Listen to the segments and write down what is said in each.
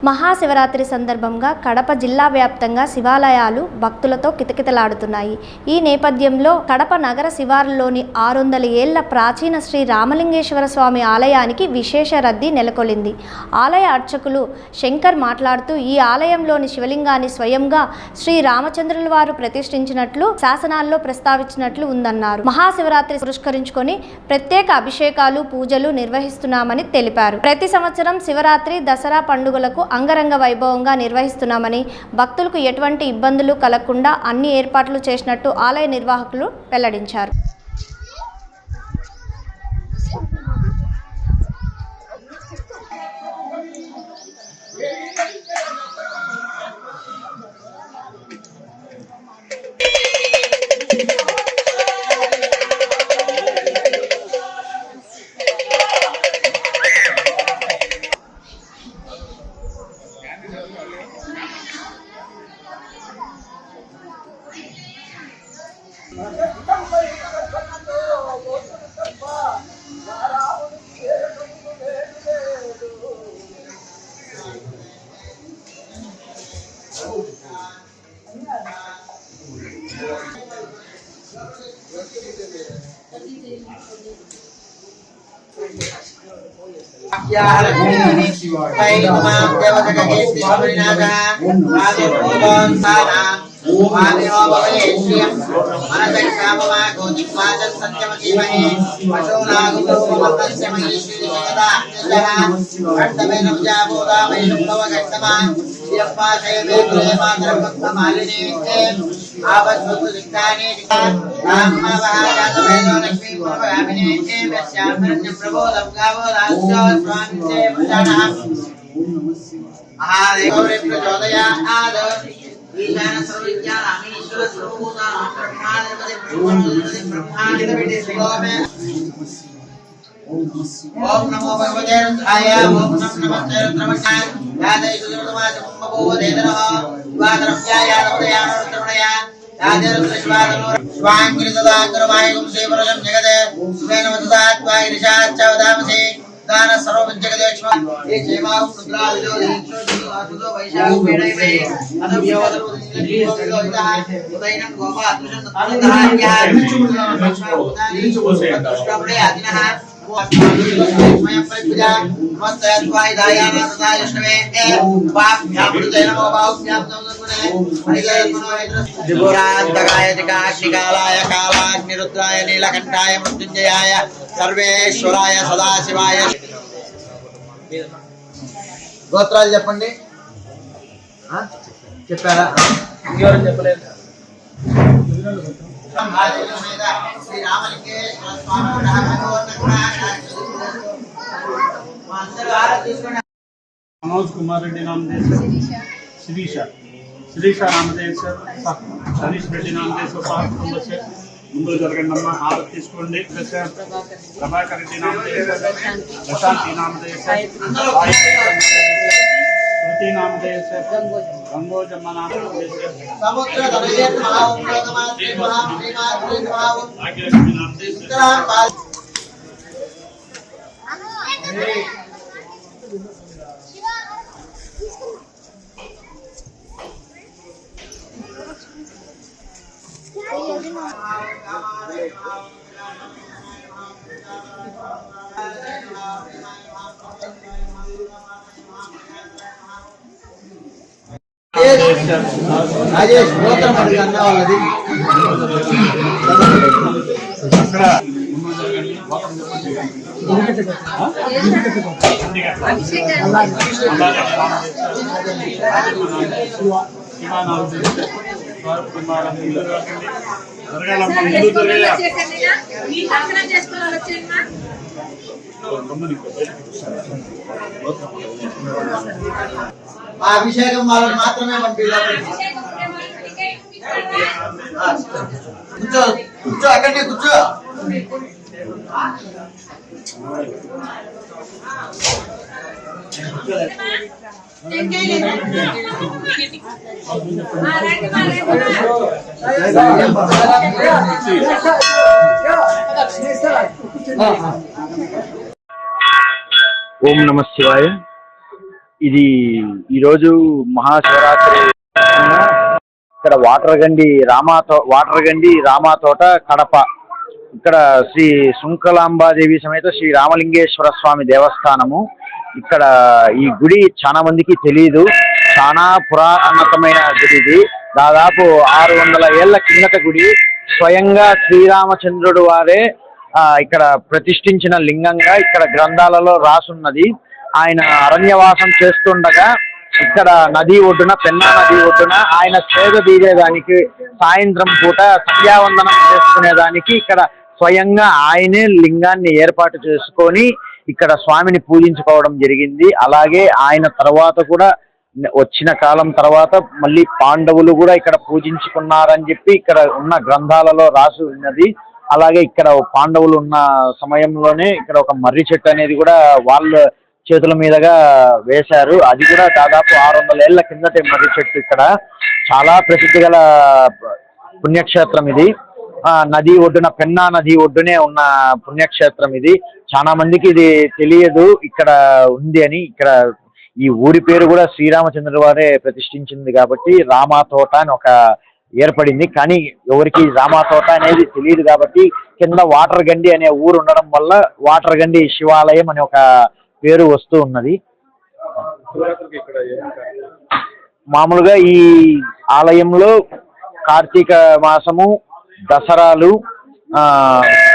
మహాశివరాత్రి సందర్భంగా కడప జిల్లా వ్యాప్తంగా శివాలయాలు భక్తులతో కితకితలాడుతున్నాయి. ఈ నేపథ్యంలో కడప నగర శివారులోని 600 ఏళ్ల ప్రాచీన శ్రీ రామలింగేశ్వర స్వామి ఆలయానికి విశేష రద్దీ నెలకొల్లింది. ఆలయ అర్చకులు శంకర్ మాట్లాడుతూ, ఈ ఆలయంలోని శివలింగాన్ని స్వయంగా శ్రీ రామచంద్రుల వారు ప్రతిష్ఠించినట్లు శాసనాల్లో ప్రస్తావించినట్లు ఉందన్నారు. మహాశివరాత్రి పురస్కరించుకొని ప్రత్యేక అభిషేకాలు, పూజలు నిర్వహిస్తున్నామని తెలిపారు. ప్రతి సంవత్సరం శివరాత్రి, దసరా పండుగలకు అంగరంగ వైభవంగా నిర్వహిస్తున్నామని, భక్తులకు ఎటువంటి ఇబ్బందులు కలగకుండా అన్ని ఏర్పాట్లు చేసినట్టు ఆలయ నిర్వాహకులు వెల్లడించారు. ओम नमो भगवते रुद्राय ओम नमस्ते रुद्रमण्डाय यादय सुदुर्दमाच मुम्मभूदेतरः वादरभ्याय नमोदया रुद्रमणया यादय रुद्रश्वादनो स्वांगिरितदाग्रमायगुं सेवरजं जगते सुवेन वददात्वाय ऋषाच्चवदामसि दान सर्वमज्जगदेश्वर ये जयमां रुद्रादिजो दीक्षो वैशाख वेणैवे अदव्यवदरुदिता उदयनं गोपात्मजं तत्तदान्या कृष्णप्रणे आदिनः स्वयं परिपूजा नमस्ते स्वाय दायाना तथा विष्णवे पाप्यां नमो पाप्यां त्रिपुरान्तकाय त्रिकाग्निकालाय कालाग्निरुद्राय नीलकण्ठाय मृत्युञ्जयाय सर्वेश्वराय सदाशिवाय గోత్రాలు చెప్పండి. చెప్పారా? ఇంకెవరు చెప్పలేదు? मनोज कुमार रेड्डी नामदेव शिरीषा नामदेव सनीश रेड्डी नामदेव कुटुंब से ముందు జరగండి హారతి తీసుకోండి. ప్రభాకర్ రెడ్డి నామదేవ్, ప్రశాంతి నామదేవ్, శృతి నామదేవ్, గంగోజమ్మ నామదేవ్, భాగ్యలక్ష్మి నామదేవ్. రాజేష్ గోత్రం అడిగి అన్న వాళ్ళది ఆ అభిషేకం వాళ్ళకి మాత్రమే పంపించాలి. కూర్చో కూర్చో అక్కడనే కూర్చో. ओम नमः शिवाय। ఇది ఈరోజు మహాశివరాత్రి ఇక్కడ వాటర్గండి రామాతోట కడప ఇక్కడ శ్రీ సుంకలాంబాదేవి సమేత శ్రీ రామలింగేశ్వర స్వామి దేవస్థానము. ఇక్కడ ఈ గుడి చాలా మందికి తెలియదు, చాలా పురాతనమైన గుడి ఇది. దాదాపు 600 ఏళ్ల కిందట గుడి. స్వయంగా శ్రీరామచంద్రుడు వారే ఇక్కడ ప్రతిష్ఠించిన లింగంగా ఇక్కడ గ్రంథాలలో రాసున్నది. ఆయన అరణ్యవాసం చేస్తుండగా ఇక్కడ నది ఒడ్డున, పెన్నా నది ఒడ్డున ఆయన సేద తీరేదానికి, సాయంత్రం పూట సంధ్యావందనం చేసుకునేదానికి ఇక్కడ స్వయంగా ఆయనే లింగాన్ని ఏర్పాటు చేసుకొని ఇక్కడ స్వామిని పూజించుకోవడం జరిగింది. అలాగే ఆయన తర్వాత కూడా వచ్చిన కాలం తర్వాత మళ్ళీ పాండవులు కూడా ఇక్కడ పూజించుకున్నారని చెప్పి ఇక్కడ ఉన్న గ్రంథాలలో రాసి ఉన్నది. అలాగే ఇక్కడ పాండవులు ఉన్న సమయంలోనే ఇక్కడ ఒక మర్రి చెట్టు అనేది కూడా వాళ్ళ చేతుల మీదుగా వేశారు. అది కూడా దాదాపు 600 ఏళ్ల కిందటే మర్రి చెట్టు. ఇక్కడ చాలా ప్రసిద్ధి గల పుణ్యక్షేత్రం ఇది. నది ఒడ్డున, పెన్నా నది ఒడ్డునే ఉన్న పుణ్యక్షేత్రం ఇది. చాలా మందికి ఇది తెలియదు ఇక్కడ ఉంది అని. ఇక్కడ ఈ ఊరి పేరు కూడా శ్రీరామచంద్రుల వారే ప్రతిష్ఠించింది కాబట్టి రామాతోట అని ఒక ఏర్పడింది. కానీ ఎవరికి రామాతోట అనేది తెలియదు కాబట్టి కింద వాటర్గండి అనే ఊరు ఉండడం వల్ల వాటర్గండి శివాలయం అనే ఒక పేరు వస్తూ ఉన్నది. మామూలుగా ఈ ఆలయంలో కార్తీక మాసము, దసరాలు,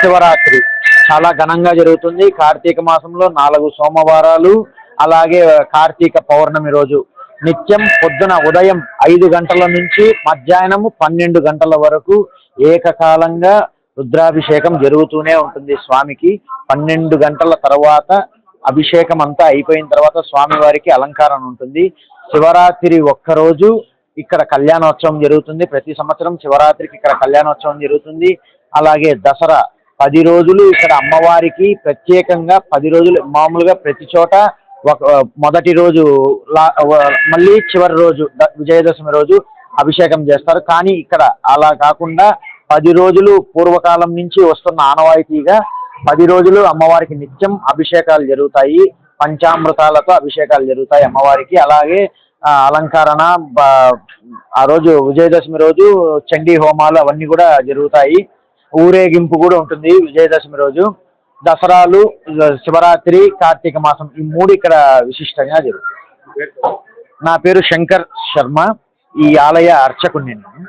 శివరాత్రి చాలా ఘనంగా జరుగుతుంది. కార్తీక మాసంలో 4 సోమవారాలు, అలాగే కార్తీక పౌర్ణమి రోజు నిత్యం పొద్దున ఉదయం 5 గంటల నుంచి మధ్యాహ్నం 12 గంటల వరకు ఏకకాలంగా రుద్రాభిషేకం జరుగుతూనే ఉంటుంది స్వామికి. 12 గంటల తర్వాత అభిషేకం అంతా అయిపోయిన తర్వాత స్వామివారికి అలంకారం ఉంటుంది. శివరాత్రి ఒక్కరోజు ఇక్కడ కళ్యాణోత్సవం జరుగుతుంది. ప్రతి సంవత్సరం శివరాత్రికి ఇక్కడ కళ్యాణోత్సవం జరుగుతుంది. అలాగే దసరా 10 రోజులు ఇక్కడ అమ్మవారికి ప్రత్యేకంగా 10 రోజులు మామూలుగా ప్రతి చోట మొదటి రోజు మళ్ళీ చివరి రోజు విజయదశమి రోజు అభిషేకం చేస్తారు. కానీ ఇక్కడ అలా కాకుండా 10 రోజులు పూర్వకాలం నుంచి వస్తున్న ఆనవాయితీగా 10 రోజులు అమ్మవారికి నిత్యం అభిషేకాలు జరుగుతాయి. పంచామృతాలతో అభిషేకాలు జరుగుతాయి అమ్మవారికి. అలాగే అలంకరణ, ఆ రోజు విజయదశమి రోజు చండీ హోమాలు అవన్నీ కూడా జరుగుతాయి. ఊరేగింపు కూడా ఉంటుంది విజయదశమి రోజు. దసరాలు, శివరాత్రి, కార్తీక మాసం ఈ 3 ఇక్కడ విశిష్టంగా జరుగుతాయి. నా పేరు శంకర్ శర్మ. ఈ ఆలయ అర్చకుడిని నేను.